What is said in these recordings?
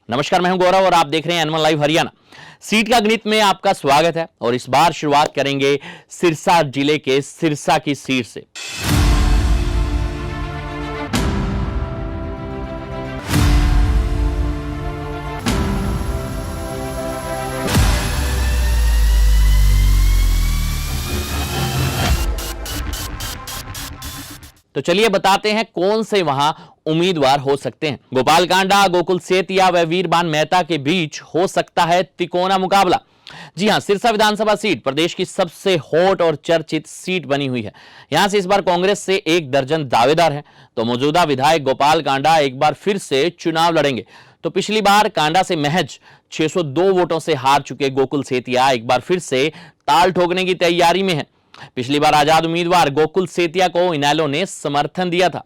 नमस्कार, मैं हूं गौरव और आप देख रहे हैं एनिमल लाइव हरियाणा। सीट का गणित में आपका स्वागत है और इस बार शुरुआत करेंगे सिरसा जिले के सिरसा की सीट से। तो चलिए बताते हैं कौन से वहां उम्मीदवार हो सकते हैं। गोपाल कांडा, गोकुल सेतिया व वीरबान मेहता के बीच हो सकता है तिकोना मुकाबला। जी हां, सिरसा विधानसभा सीट प्रदेश की सबसे हॉट और चर्चित सीट बनी हुई है। यहां से इस बार कांग्रेस से 1 दर्जन दावेदार हैं, तो मौजूदा विधायक गोपाल कांडा एक बार फिर से चुनाव लड़ेंगे। तो पिछली बार कांडा से महज 602 वोटों से हार चुके गोकुल सेतिया एक बार फिर से ताल ठोकने की तैयारी में है। पिछली बार आजाद उम्मीदवार गोकुल सेतिया को इनेलो ने समर्थन दिया था।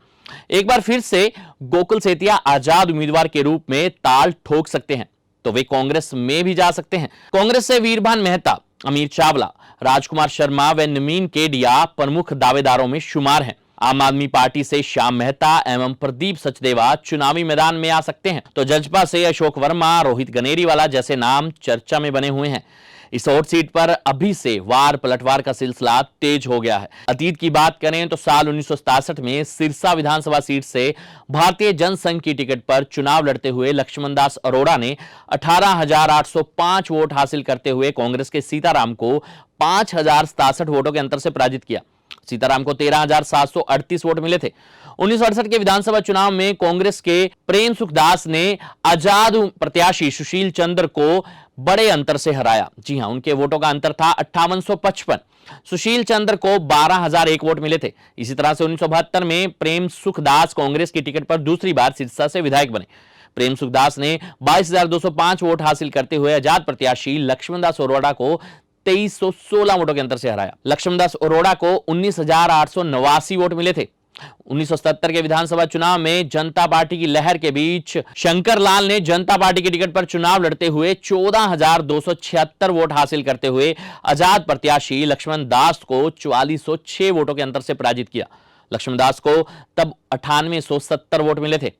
एक बार फिर से गोकुल सेतिया आजाद उम्मीदवार के रूप में ताल ठोक सकते हैं, तो वे कांग्रेस में भी जा सकते हैं। कांग्रेस से वीरबान मेहता, अमीर चावला, राजकुमार शर्मा व नमीन केडिया प्रमुख दावेदारों में शुमार हैं। आम आदमी पार्टी से श्याम मेहता एवं प्रदीप सचदेवा चुनावी मैदान में आ सकते हैं, तो जजपा से अशोक वर्मा, रोहित गनेरीवाला जैसे नाम चर्चा में बने हुए हैं। इस हॉट सीट पर अभी से वार पलटवार का सिलसिला तेज हो गया है। अतीत की बात करें तो साल 1967 में सिरसा विधानसभा सीट से भारतीय जनसंघ की टिकट पर चुनाव लड़ते हुए लक्ष्मण दास अरोड़ा ने 18,805 वोट हासिल करते हुए कांग्रेस के सीताराम को 5,067 वोटों के अंतर से पराजित किया। सीताराम को 13,738 वोट मिले थे। 1968 के विधानसभा चुनाव में कांग्रेस के प्रेम सुखदास ने आजाद प्रत्याशी सुशील चंद्र को बड़े अंतर से हराया। जी हां, उनके वोटों का अंतर था 5855। सुशील चंद्र को 12,001 वोट मिले थे। इसी तरह से 1972 में प्रेम सुखदास कांग्रेस की टिकट पर दूसरी बार सिरसा से विधायक बने। प्रेम सुखदास ने 22,205 वोट हासिल करते हुए आजाद प्रत्याशी लक्ष्मण दास अरोड़ा को 2316 वोटों के अंतर से हराया। लक्ष्मण दास अरोड़ा को 19,889 वोट मिले थे। 1977 के विधानसभा चुनाव में जनता पार्टी की लहर के बीच शंकर लाल ने जनता पार्टी की टिकट पर चुनाव लड़ते हुए 14,276 वोट हासिल करते हुए आजाद प्रत्याशी लक्ष्मण दास को 4406 वोटों के अंतर से पराजित किया। लक्ष्मण दास को तब 9870 वोट मिले थे।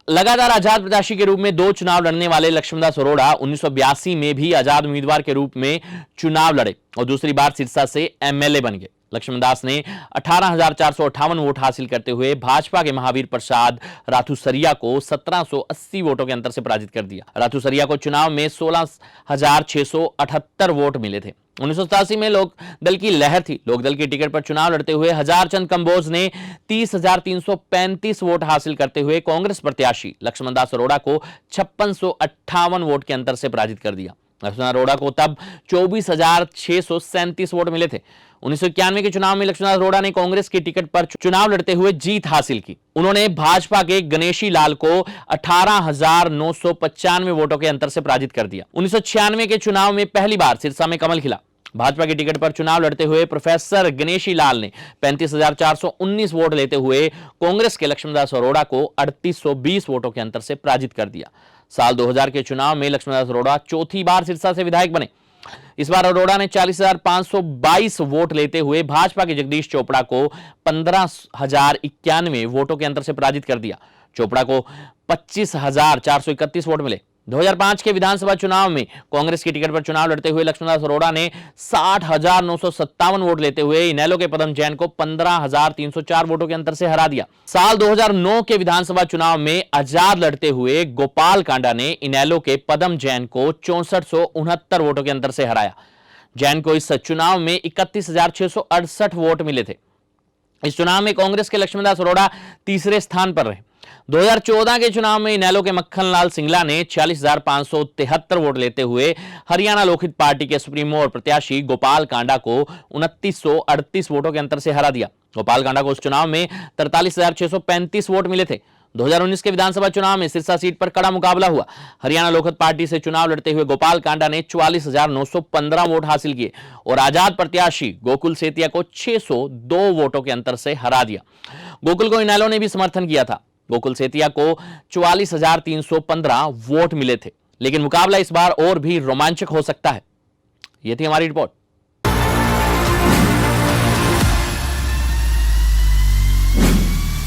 लगातार आजाद प्रत्याशी के रूप में 2 चुनाव लड़ने वाले लक्ष्मणदास अरोड़ा 1982 में भी आजाद उम्मीदवार के रूप में चुनाव लड़े और दूसरी बार सिरसा से एमएलए बन गए। लक्ष्मणदास ने 18,458 वोट हासिल करते हुए भाजपा के महावीर प्रसाद राथुसरिया को 1780 वोटों के अंतर से पराजित कर दिया। राथुसरिया को चुनाव में 16,678 वोट मिले थे। 1987 में लोक दल की लहर थी। लोक दल की टिकट पर चुनाव लड़ते हुए हजारचंद कंबोज ने 30,335 वोट हासिल करते हुए कांग्रेस प्रत्याशी लक्ष्मणदास अरोड़ा को 5658 वोट के अंतर से पराजित कर दिया। लक्ष्मण अरोड़ा को तब 24,637 वोट मिले थे। 1991 के चुनाव में लक्ष्मण अरोड़ा ने कांग्रेस की टिकट पर चुनाव लड़ते हुए जीत हासिल की। उन्होंने भाजपा के गणेशी लाल को 18,995 वोटों के अंतर से पराजित कर दिया। 1996 के चुनाव में पहली बार सिरसा में कमल खिला। भाजपा की टिकट पर चुनाव लड़ते हुए प्रोफेसर गणेशी लाल ने 35,419 वोट लेते हुए कांग्रेस के लक्ष्मणदास अरोड़ा को 3820 वोटों के अंतर से पराजित कर दिया। साल 2000 के चुनाव में लक्ष्मणदास अरोड़ा चौथी बार सिरसा से विधायक बने। इस बार अरोड़ा ने 40,522 वोट लेते हुए भाजपा के जगदीश चोपड़ा को 15,091 वोटों के अंतर से पराजित कर दिया। चोपड़ा को 25,431 वोट मिले। 2005 के विधानसभा चुनाव में कांग्रेस की टिकट पर चुनाव लड़ते हुए लक्ष्मणदास अरोड़ा ने 60,957 वोट लेते हुए इनेलो के पदम जैन को 15,304 वोटों के अंतर से हरा दिया। साल 2009 के विधानसभा चुनाव में आजाद लड़ते हुए गोपाल कांडा ने इनेलो के पदम जैन को 6469 वोटों के अंतर से हराया। जैन को इस चुनाव में 31,668 वोट मिले थे। इस चुनाव में कांग्रेस के लक्ष्मणदास अरोड़ा तीसरे स्थान पर रहे। 2014 के चुनाव में इनेलो के मक्खनलाल सिंगला ने 40,573 वोट लेते हुए हरियाणा लोकहित पार्टी के सुप्रीमो और प्रत्याशी गोपाल कांडा को 2938 वोटों के अंतर से हरा दिया। गोपाल कांडा को उस चुनाव में 43,635 वोट मिले थे। 2019 के विधानसभा चुनाव में सिरसा सीट पर कड़ा मुकाबला हुआ। हरियाणा लोकहित पार्टी से चुनाव लड़ते हुए गोपाल कांडा ने 44,915 वोट हासिल किए और आजाद प्रत्याशी गोकुल सेतिया को 602 वोटों के अंतर से हरा दिया। गोकुल को इनेलो ने भी समर्थन किया था। गोकुल सेतिया को 44,315 वोट मिले थे, लेकिन मुकाबला इस बार और भी रोमांचक हो सकता है। यह थी हमारी रिपोर्ट।